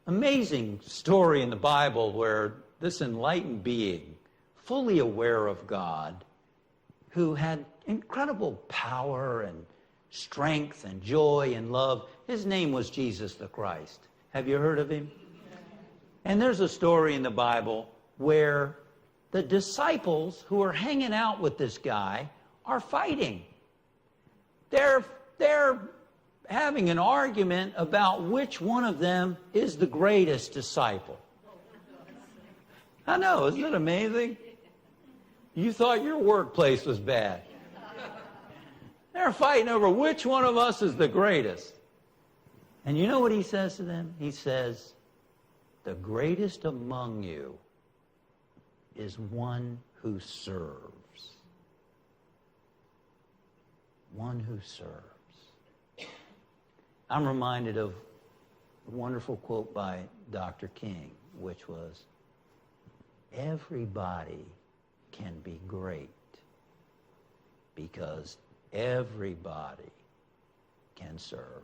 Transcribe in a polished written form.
amazing story in the Bible where this enlightened being, fully aware of God, who had incredible power and strength and joy and love, his name was Jesus the Christ. Have you heard of him? And there's a story in the Bible where the disciples who are hanging out with this guy are fighting. They're having an argument about which one of them is the greatest disciple. I know, isn't it amazing? You thought your workplace was bad. They're fighting over which one of us is the greatest. And you know what he says to them? He says, the greatest among you is one who serves. One who serves. I'm reminded of a wonderful quote by Dr. King, which was, everybody can be great because everybody can serve.